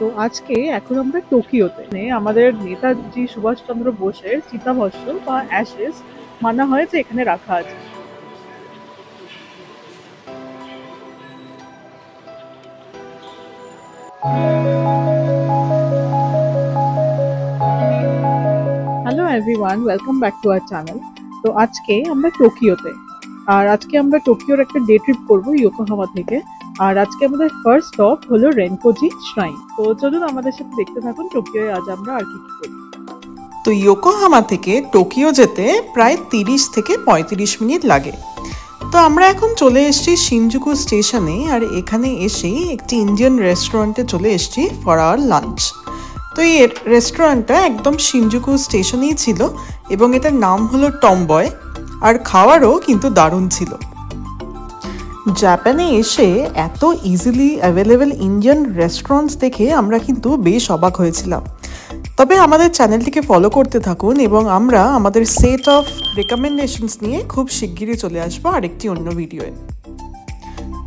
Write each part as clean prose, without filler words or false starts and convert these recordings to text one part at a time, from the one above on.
তো আজকে এখন আমরা টোকিওতে আমাদের নেতাজি সুভাষচন্দ্র বোসের চিতাভস্ম বা অ্যাশেস মানা হয় যে এখানে রাখা আছে। Hello everyone, welcome back to our channel. তো আজকে আমরা টোকিওতে, আর আজকে আমরা টোকিওর একটা ডে ট্রিপ করবো ইয়োকোহামা থেকে। আর আজকে আমাদের ফার্স্ট স্টপ হলো রেনকোজি শ্রাইন। তো চলুন আমাদের সাথে দেখতে থাকুন টোকিওয় আজ আমরা আর কি কি করি। তো ইয়োকোহামা থেকে টোকিও যেতে প্রায় 30 থেকে 35 মিনিট লাগে। তো আমরা এখন চলে এসেছি শিনজুকু স্টেশনে, আর এখানে এসেই একটি ইন্ডিয়ান রেস্টুরেন্টে চলে এসেছি ফর আওয়ার লাঞ্চ। তো এই রেস্টুরেন্টটা একদম শিনজুকু স্টেশনেই ছিল এবং এটার নাম হলো টমবয়, আর খাওয়ারও কিন্তু দারুণ ছিল। জাপানে এসে এত ইজিলি অ্যাভেলেবেল ইন্ডিয়ান রেস্টুরেন্টস দেখে আমরা কিন্তু বেশ অবাক হয়েছিলাম। তবে আমাদের চ্যানেলটিকে ফলো করতে থাকুন এবং আমরা আমাদের সেট অফ রেকমেন্ডেশনস নিয়ে খুব শিগগিরই চলে আসবো আরেকটি অন্য ভিডিওয়ে।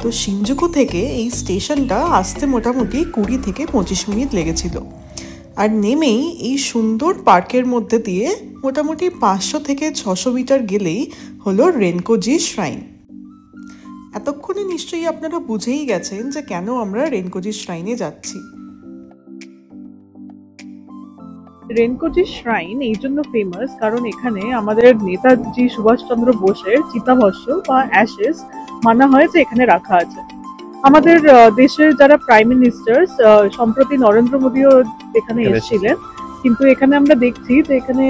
তো শিনজুকু থেকে এই স্টেশনটা আসতে মোটামুটি 20 থেকে 25 মিনিট লেগেছিল, আর নেমেই এই সুন্দর পার্কের মধ্যে দিয়ে মোটামুটি 500 থেকে 600 মিটার গেলেই হলো রেনকোজি শ্রাইন। এতক্ষণে নিশ্চয়ই আপনারা বুঝেই গেছেন যে কেন আমরা রেনকোজি শ্রাইনে যাচ্ছি। রেনকোজি শ্রাইন এই জন্য ফেমাস কারণ এখানে আমাদের নেতাজি সুভাষচন্দ্র বোসের চিতাভস্ম বা অ্যাশেস মানা হয় যে এখানে রাখা আছে। আমাদের দেশের যারা প্রাইম মিনিস্টার, সম্প্রতি নরেন্দ্র মোদীও এখানে এসেছিলেন, কিন্তু এখানে আমরা দেখছি যে এখানে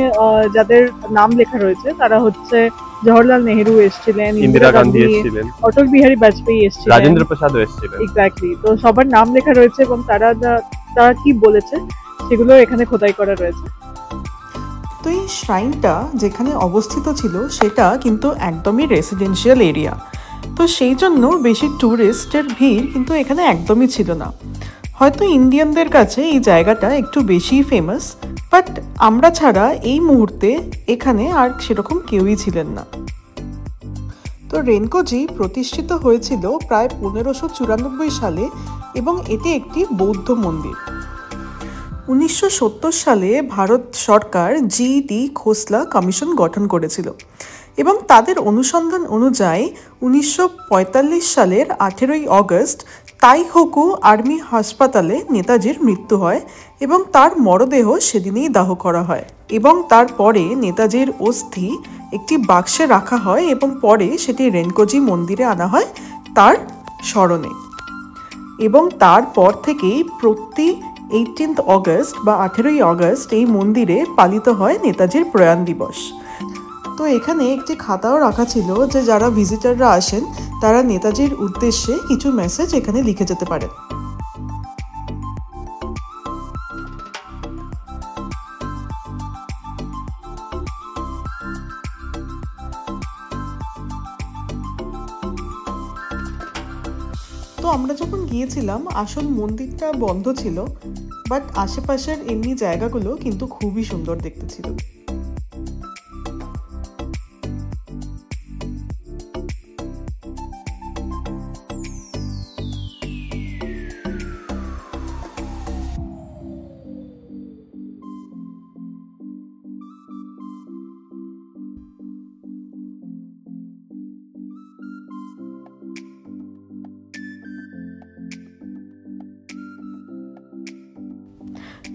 যাদের নাম লেখা রয়েছে তারা হচ্ছে জওহরলাল নেহেরু এসেছিলেন, ইন্দিরা গান্ধী এসেছিলেন, অটল বিহারী বাজপেয়ী এসেছিলেন, রাজেন্দ্র প্রসাদ এসেছিলেন। এক্স্যাক্টলি, তো সবার নাম লেখা রয়েছে এবং তারা কি বলেছে সেগুলো এখানে খোদাই করা রয়েছে। তো এই শ্রাইনটা যেখানে অবস্থিত ছিল সেটা কিন্তু একদমই রেসিডেন্সিয়াল এরিয়া, তো সেই জন্য বেশি ট্যুরিস্টের ভিড় কিন্তু এখানে একদমই ছিল না। হয়তো ইন্ডিয়ানদের কাছে এই জায়গাটা একটু বেশি ফেমাস, বাট আমরা ছাড়া এই মুহূর্তে এখানে আর সেরকম কেউই ছিলেন না। তো রেনকোজি প্রতিষ্ঠিত হয়েছিল প্রায় 1594 সালে এবং এটি একটি বৌদ্ধ মন্দির। 1970 সালে ভারত সরকার জিডি খোসলা কমিশন গঠন করেছিল এবং তাদের অনুসন্ধান অনুযায়ী 1945 সালের 18 অগস্ট তাইহোকু আর্মি হাসপাতালে নেতাজির মৃত্যু হয় এবং তার মরদেহ সেদিনেই দাহ করা হয় এবং তারপরে নেতাজির অস্থি একটি বাক্সে রাখা হয় এবং পরে সেটি রেনকোজি মন্দিরে আনা হয় তার স্মরণে। এবং তারপর থেকেই প্রতি 18 অগস্ট বা 18 অগস্ট এই মন্দিরে পালিত হয় নেতাজির প্রয়াণ দিবস। তো এখানে একটি খাতাও রাখা ছিল যে যারা ভিজিটাররা আসেন তারা নেতাজির উদ্দেশ্যে কিছু মেসেজ এখানে লিখে যেতে পারেন। তো আমরা যখন গিয়েছিলাম আসল মন্দিরটা বন্ধ ছিল, বাট আশেপাশের এমনি জায়গাগুলো কিন্তু খুবই সুন্দর দেখতে ছিল।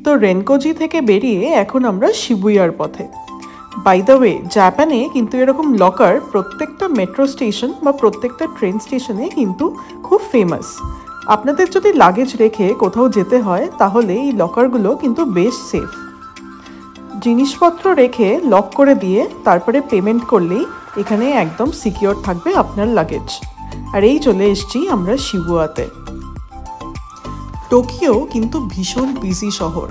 তো রেনকোজি থেকে বেরিয়ে এখন আমরা শিবুয়ার পথে। বাই দ্য ওয়ে, জাপানে কিন্তু এরকম লকার প্রত্যেকটা মেট্রো স্টেশন বা প্রত্যেকটা ট্রেন স্টেশনে কিন্তু খুব ফেমাস। আপনাদের যদি লাগেজ রেখে কোথাও যেতে হয় তাহলে এই লকারগুলো কিন্তু বেশ সেফ। জিনিসপত্র রেখে লক করে দিয়ে তারপরে পেমেন্ট করলেই এখানে একদম সিকিওর থাকবে আপনার লাগেজ। আর এই চলে এসেছি আমরা শিবুয়াতে। টোকিও কিন্তু ভীষণ বিজি শহর।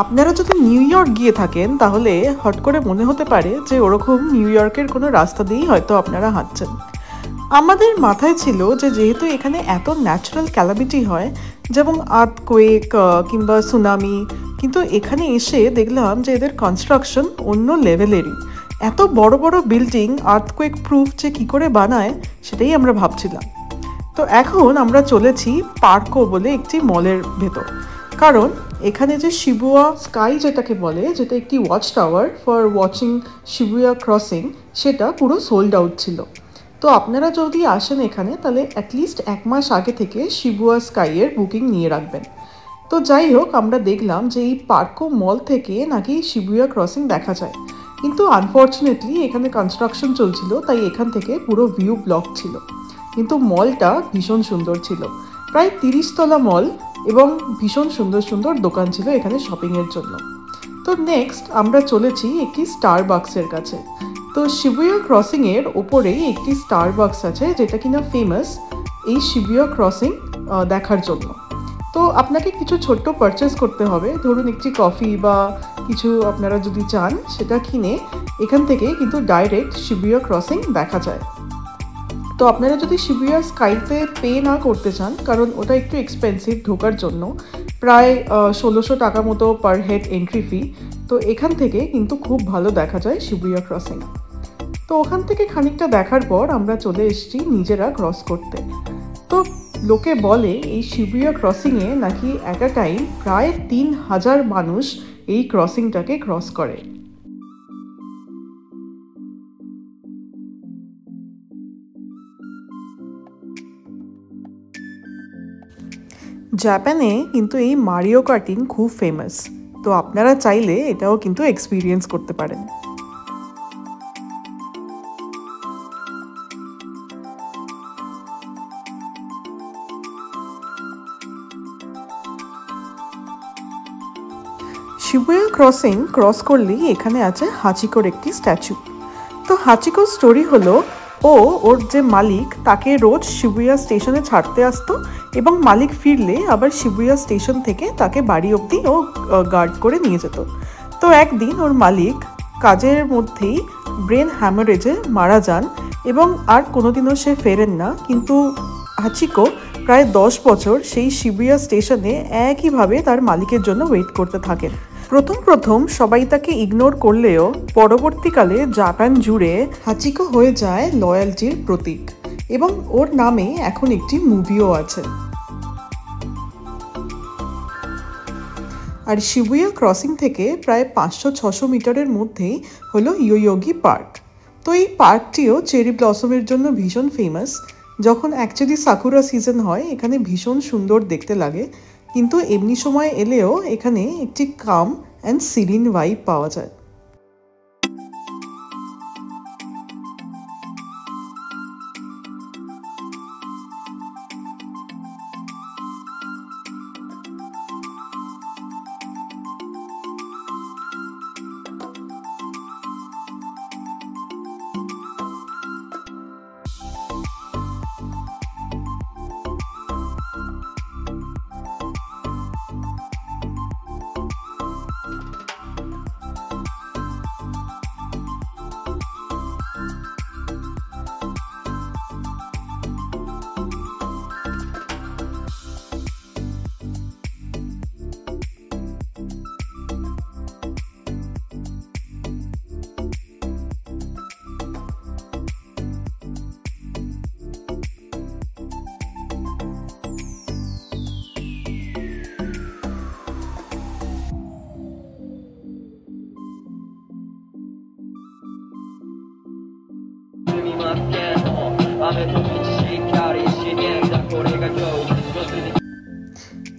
আপনারা যদি নিউ ইয়র্ক গিয়ে থাকেন তাহলে হট করে মনে হতে পারে যে ওরকম নিউ ইয়র্কের কোনো রাস্তা দিয়েই হয়তো আপনারা হাঁটছেন। আমাদের মাথায় ছিল যে যেহেতু এখানে এত ন্যাচারাল ক্যালামিটি হয়, যেমন আর্থকোয়েক কিংবা সুনামি, কিন্তু এখানে এসে দেখলাম যে এদের কনস্ট্রাকশন অন্য লেভেলেরই। এত বড় বড় বিল্ডিং আর্থকোয়েক প্রুফ যে কী করে বানায় সেটাই আমরা ভাবছিলাম। তো এখন আমরা চলেছি পার্কো বলে একটি মলের ভেতর, কারণ এখানে যে শিবুয়া স্কাই যেটাকে বলে, যেটা একটি watch tower for watching Shibuya crossing, সেটা পুরো সোল্ড আউট ছিল। তো আপনারা যদি আসেন এখানে তাহলে অ্যাটলিস্ট 1 মাস আগে থেকে শিবুয়া স্কাইয়ের বুকিং নিয়ে রাখবেন। তো যাই হোক, আমরা দেখলাম যে এই পার্কো মল থেকে নাকি শিবুয়া ক্রসিং দেখা যায়, কিন্তু আনফর্চুনেটলি এখানে কনস্ট্রাকশন চলছিল, তাই এখান থেকে পুরো ভিউ ব্লক ছিল। কিন্তু মলটা ভীষণ সুন্দর ছিল, প্রায় 30 তলা মল, এবং ভীষণ সুন্দর সুন্দর দোকান ছিল এখানে শপিংয়ের জন্য। তো নেক্সট আমরা চলেছি একটি স্টারবাকসের কাছে। তো শিবুয়া ক্রসিংয়ের ওপরেই একটি স্টারবাকস আছে, যেটা কিনা ফেমাস এই শিবুয়া ক্রসিং দেখার জন্য। তো আপনাকে কিছু ছোট্ট পারচেস করতে হবে, ধরুন একটি কফি বা কিছু আপনারা যদি চান সেটা কিনে এখান থেকে কিন্তু ডাইরেক্ট শিবুয়া ক্রসিং দেখা যায়। তো আপনারা যদি শিবুয়া স্কাইতে পে না করতে চান, কারণ ওটা একটু এক্সপেন্সিভ ঢোকার জন্য, প্রায় 1600 টাকা মতো পার হেড এন্ট্রি ফি, তো এখান থেকে কিন্তু খুব ভালো দেখা যায় শিবুয়া ক্রসিং। তো ওখান থেকে খানিকটা দেখার পর আমরা চলে এসেছি নিজেরা ক্রস করতে। তো লোকে বলে এই শিবুয়া ক্রসিংয়ে নাকি এট আ টাইম প্রায় 3000 মানুষ এই ক্রসিংটাকে ক্রস করে। জাপানে কিন্তু এই মারিও কার্টিং খুব ফেমাস, তো আপনারা চাইলে এটাও কিন্তু এক্সপিরিয়েন্স করতে পারেন। শিবুয়া ক্রসিং ক্রস করলেই এখানে আছে হাচিকোর একটি স্ট্যাচু। তো হাচিকোর স্টোরি হলো, ওর যে মালিক তাকে রোজ শিবুয়া স্টেশনে ছাড়তে আসতো, এবং মালিক ফিরলে আবার শিবুয়া স্টেশন থেকে তাকে বাড়ি অবধি ও গার্ড করে নিয়ে যেত। তো একদিন ওর মালিক কাজের মধ্যেই ব্রেন হ্যামারেজে মারা যান, এবং আর কোনোদিনও সে ফেরেন না। কিন্তু হাচিকো প্রায় 10 বছর সেই শিবুয়া স্টেশনে একইভাবে তার মালিকের জন্য ওয়েট করতে থাকেন। প্রথম সবাই তাকে ইগনোর করলেও পরবর্তীকালে জাপান জুড়ে হাচিকো হয়ে যায় লয়্যালটির প্রতীক, এবং ওর নামে এখন একটি মুভিও আছে। আর শিবুয়া ক্রসিং থেকে প্রায় 500-600 মিটারের মধ্যেই হলো ইয়োয়োগি পার্ক। তো এই পার্কটিও চেরি ব্লসমের জন্য ভীষণ ফেমাস। যখন অ্যাকচুয়ালি সাকুরা সিজন হয় এখানে ভীষণ সুন্দর দেখতে লাগে, কিন্তু এমনি সময় এলেও এখানে একটি কাম অ্যান্ড সিরিন ভাইব পাওয়া যায়।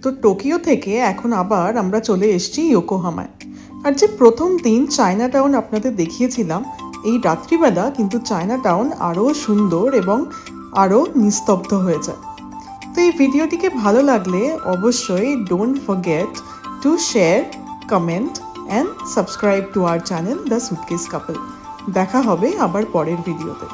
তো টোকিও থেকে এখন আবার আমরা চলে এসেছি ইয়োকোহামায়। আর যে প্রথম দিন চায়না টাউন আপনাদের দেখিয়েছিলাম, এই রাত্রিবেলা কিন্তু চায়না টাউন আরও সুন্দর এবং আরও নিস্তব্ধ হয়ে যায়। তো এই ভিডিওটিকে ভালো লাগলে অবশ্যই don't forget to share, comment and subscribe to our channel the suitcase couple. দেখা হবে আবার পরের ভিডিওতে।